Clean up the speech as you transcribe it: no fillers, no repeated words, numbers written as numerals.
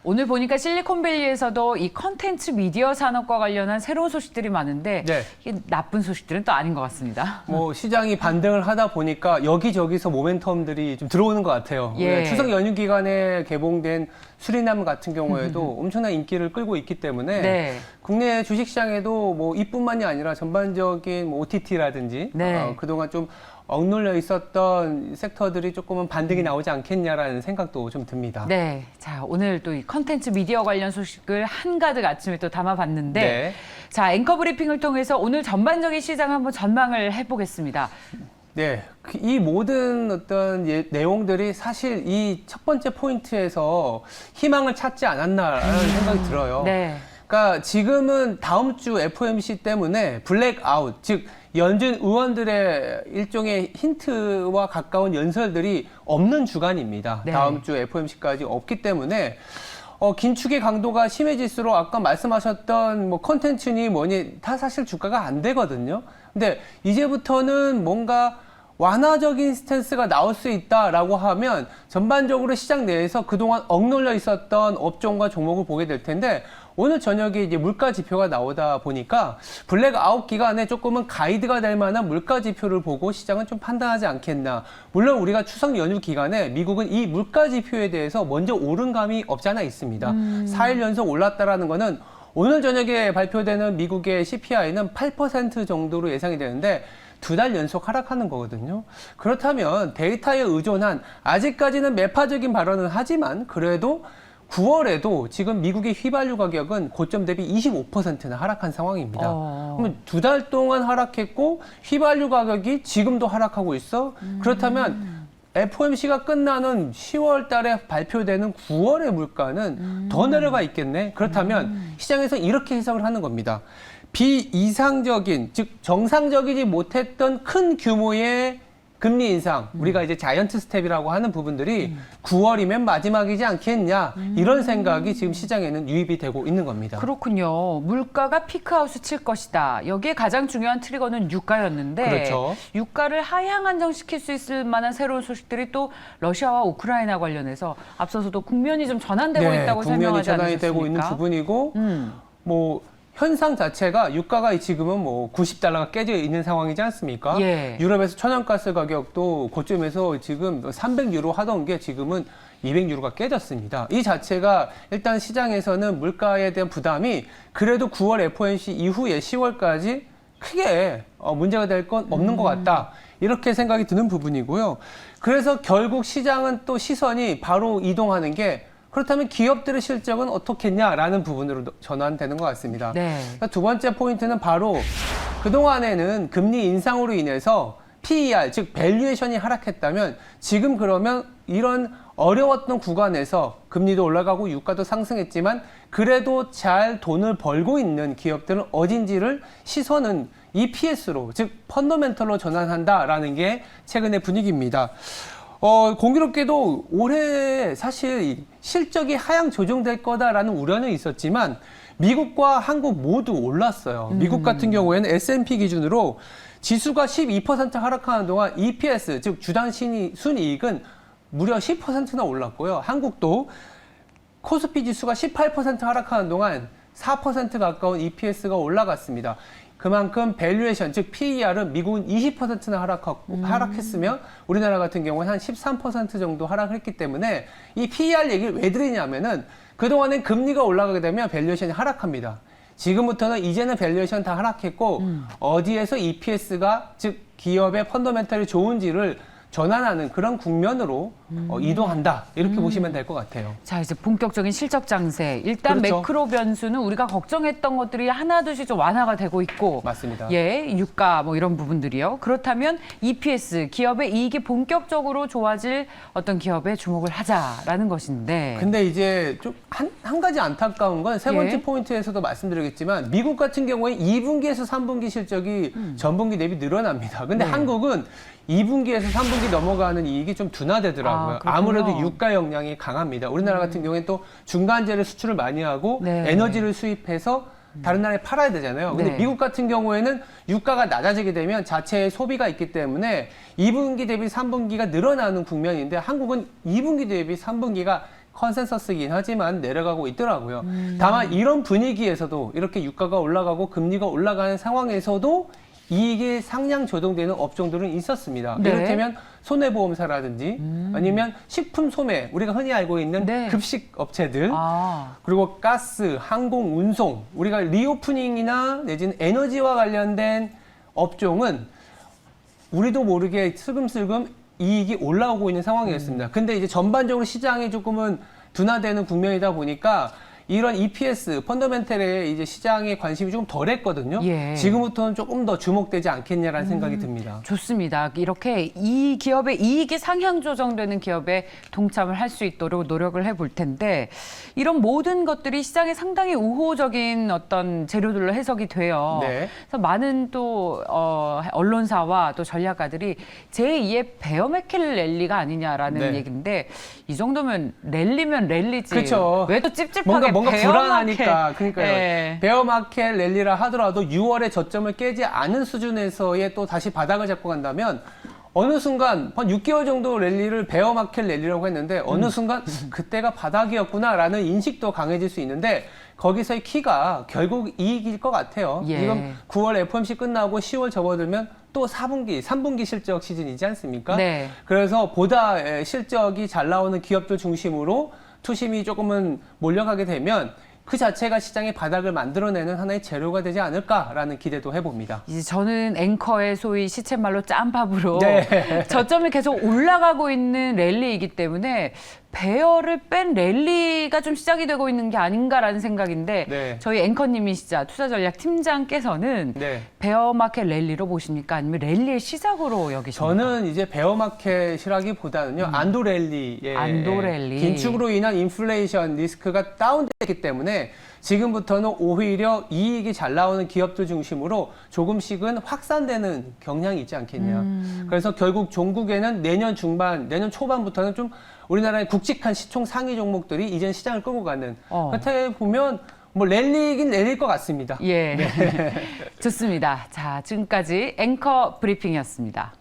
오늘 보니까 실리콘밸리에서도 이 컨텐츠 미디어 산업과 관련한 새로운 소식들이 많은데 네. 이게 나쁜 소식들은 또 아닌 것 같습니다. 뭐 시장이 반등을 하다 보니까 여기저기서 모멘텀들이 좀 들어오는 것 같아요. 예. 추석 연휴 기간에 개봉된 수리남 같은 경우에도 엄청난 인기를 끌고 있기 때문에 네. 국내 주식시장에도 뭐 이뿐만이 아니라 전반적인 뭐 OTT라든지 네. 그동안 좀 억눌려 있었던 섹터들이 조금은 반등이 나오지 않겠냐라는 생각도 좀 듭니다. 네. 자, 오늘 또 이 컨텐츠 미디어 관련 소식을 한가득 아침에 또 담아봤는데 네. 자, 앵커 브리핑을 통해서 오늘 전반적인 시장 한번 전망을 해보겠습니다. 네, 이 모든 어떤 내용들이 사실 이 첫 번째 포인트에서 희망을 찾지 않았나라는 생각이 들어요. 네. 그러니까 지금은 다음 주 FOMC 때문에 블랙아웃, 즉 연준 의원들의 일종의 힌트와 가까운 연설들이 없는 주간입니다. 네. 다음 주 FOMC까지 없기 때문에 긴축의 강도가 심해질수록 아까 말씀하셨던 뭐 컨텐츠니 뭐니 다 사실 주가가 안 되거든요. 근데 이제부터는 뭔가 완화적인 스탠스가 나올 수 있다라고 하면 전반적으로 시장 내에서 그동안 억눌려 있었던 업종과 종목을 보게 될 텐데 오늘 저녁에 이제 물가 지표가 나오다 보니까 블랙아웃 기간에 조금은 가이드가 될 만한 물가 지표를 보고 시장은 좀 판단하지 않겠나. 물론 우리가 추석 연휴 기간에 미국은 이 물가 지표에 대해서 먼저 오른 감이 없지 않아 있습니다. 4일 연속 올랐다라는 거는 오늘 저녁에 발표되는 미국의 CPI는 8% 정도로 예상이 되는데 2달 연속 하락하는 거거든요. 그렇다면 데이터에 의존한 아직까지는 매파적인 발언은 하지만 그래도 9월에도 지금 미국의 휘발유 가격은 고점 대비 25%나 하락한 상황입니다. 그러면 2달 동안 하락했고 휘발유 가격이 지금도 하락하고 있어. 그렇다면 FOMC가 끝나는 10월 달에 발표되는 9월의 물가는 더 내려가 있겠네. 그렇다면 시장에서 이렇게 해석을 하는 겁니다. 비이상적인, 즉 정상적이지 못했던 큰 규모의 금리 인상, 우리가 이제 자이언트 스텝이라고 하는 부분들이 9월이면 마지막이지 않겠냐, 이런 생각이 지금 시장에는 유입이 되고 있는 겁니다. 그렇군요. 물가가 피크아웃을 칠 것이다. 여기에 가장 중요한 트리거는 유가였는데 그렇죠. 유가를 하향 안정시킬 수 있을 만한 새로운 소식들이 또 러시아와 우크라이나 관련해서 앞서서도 국면이 좀 전환되고 있다고 국면이 설명하지 전환이 않으셨습니까? 되고 있는 부분이고 뭐 현상 자체가 유가가 지금은 뭐 90달러가 깨져 있는 상황이지 않습니까? 예. 유럽에서 천연가스 가격도 고점에서 지금 300유로 하던 게 지금은 200유로가 깨졌습니다. 이 자체가 일단 시장에서는 물가에 대한 부담이 그래도 9월 FOMC 이후에 10월까지 크게 문제가 될 건 없는 것 같다. 이렇게 생각이 드는 부분이고요. 그래서 결국 시장은 또 시선이 바로 이동하는 게 그렇다면 기업들의 실적은 어떻겠냐라는 부분으로 전환되는 것 같습니다. 네. 그러니까 두 번째 포인트는 바로 그동안에는 금리 인상으로 인해서 PER, 즉 밸류에이션이 하락했다면 지금 그러면 이런 어려웠던 구간에서 금리도 올라가고 유가도 상승했지만 그래도 잘 돈을 벌고 있는 기업들은 어딘지를 시선은 EPS로, 즉 펀더멘털로 전환한다라는 게 최근의 분위기입니다. 공교롭게도 올해 사실 실적이 하향 조정될 거다라는 우려는 있었지만 미국과 한국 모두 올랐어요. 미국 같은 경우에는 S&P 기준으로 지수가 12% 하락하는 동안 EPS, 즉 주당 순이익은 무려 10%나 올랐고요. 한국도 코스피 지수가 18% 하락하는 동안 4% 가까운 EPS가 올라갔습니다. 그만큼 밸류에이션, 즉 PER은 미국은 20%나 하락했으며 우리나라 같은 경우는 한 13% 정도 하락했기 때문에 이 PER 얘기를 왜 드리냐면은 그동안엔 금리가 올라가게 되면 밸류에이션이 하락합니다. 지금부터는 이제는 밸류에이션 다 하락했고 어디에서 EPS가 즉 기업의 펀더멘털이 좋은지를 전환하는 그런 국면으로 이동한다. 이렇게 보시면 될 것 같아요. 자, 이제 본격적인 실적 장세. 일단 그렇죠. 매크로 변수는 우리가 걱정했던 것들이 하나둘씩 좀 완화가 되고 있고. 맞습니다. 예, 유가 뭐 이런 부분들이요. 그렇다면 EPS, 기업의 이익이 본격적으로 좋아질 어떤 기업에 주목을 하자라는 것인데. 근데 이제 좀 한 가지 안타까운 건 세 번째 예. 포인트에서도 말씀드리겠지만 미국 같은 경우에 2분기에서 3분기 실적이 전분기 대비 늘어납니다. 근데 네. 한국은 2분기에서 3분기 넘어가는 이익이 좀 둔화되더라고요. 그렇군요. 아무래도 유가 영향이 강합니다. 우리나라 같은 경우에는 또 중간재를 수출을 많이 하고 네. 에너지를 수입해서 다른 나라에 팔아야 되잖아요. 근데 네. 미국 같은 경우에는 유가가 낮아지게 되면 자체의 소비가 있기 때문에 2분기 대비 3분기가 늘어나는 국면인데 한국은 2분기 대비 3분기가 컨센서스이긴 하지만 내려가고 있더라고요. 다만 이런 분위기에서도 이렇게 유가가 올라가고 금리가 올라가는 상황에서도 이익이 상향 조정되는 업종들은 있었습니다. 네. 이를테면 손해보험사라든지 아니면 식품 소매, 우리가 흔히 알고 있는 네. 급식 업체들, 아, 그리고 가스, 항공, 운송, 우리가 리오프닝이나 내지는 에너지와 관련된 업종은 우리도 모르게 슬금슬금 이익이 올라오고 있는 상황이었습니다. 근데 이제 전반적으로 시장이 조금은 둔화되는 국면이다 보니까 이런 EPS, 펀더멘털에 이제 시장의 관심이 조금 덜했거든요. 예. 지금부터는 조금 더 주목되지 않겠냐라는 생각이 듭니다. 좋습니다. 이렇게 이 기업의 이익이 상향 조정되는 기업에 동참을 할 수 있도록 노력을 해볼 텐데 이런 모든 것들이 시장에 상당히 우호적인 어떤 재료들로 해석이 돼요. 네. 그래서 많은 또 언론사와 또 전략가들이 제2의 베어맥켈 랠리가 아니냐라는 네. 얘기인데 이 정도면 랠리면 랠리지. 그렇죠. 왜 또 찝찝하게 뭔가 베어마켓. 불안하니까. 그러니까요. 예. 베어마켓 랠리라 하더라도 6월에 저점을 깨지 않은 수준에서의 또 다시 바닥을 잡고 간다면 어느 순간 한 6개월 정도 랠리를 베어마켓 랠리라고 했는데 어느 순간 그때가 바닥이었구나라는 인식도 강해질 수 있는데 거기서의 키가 결국 이익일 것 같아요. 예. 지금 9월 FOMC 끝나고 10월 접어들면 또 4분기, 3분기 실적 시즌이지 않습니까? 네. 그래서 보다 실적이 잘 나오는 기업들 중심으로 투심이 조금은 몰려가게 되면 그 자체가 시장의 바닥을 만들어내는 하나의 재료가 되지 않을까라는 기대도 해봅니다. 이제 저는 앵커의 소위 시쳇말로 짬밥으로 네. 저점이 계속 올라가고 있는 랠리이기 때문에 배열을 뺀 랠리가 좀 시작이 되고 있는 게 아닌가라는 생각인데 네. 저희 앵커님이시자 투자전략 팀장께서는 네. 베어마켓 랠리로 보십니까? 아니면 랠리의 시작으로 여기십니까? 저는 이제 베어마켓이라기보다는요, 안도랠리의 안도랠리. 긴축으로 인한 인플레이션 리스크가 다운됐기 때문에 지금부터는 오히려 이익이 잘 나오는 기업들 중심으로 조금씩은 확산되는 경향이 있지 않겠냐. 그래서 결국 종국에는 내년 중반, 내년 초반부터는 좀 우리나라의 굵직한 시총 상위 종목들이 이젠 시장을 끌고 가는. 그렇게 보면 뭐 랠리이긴 랠리일 것 같습니다. 예. 좋습니다. 자, 지금까지 앵커 브리핑이었습니다.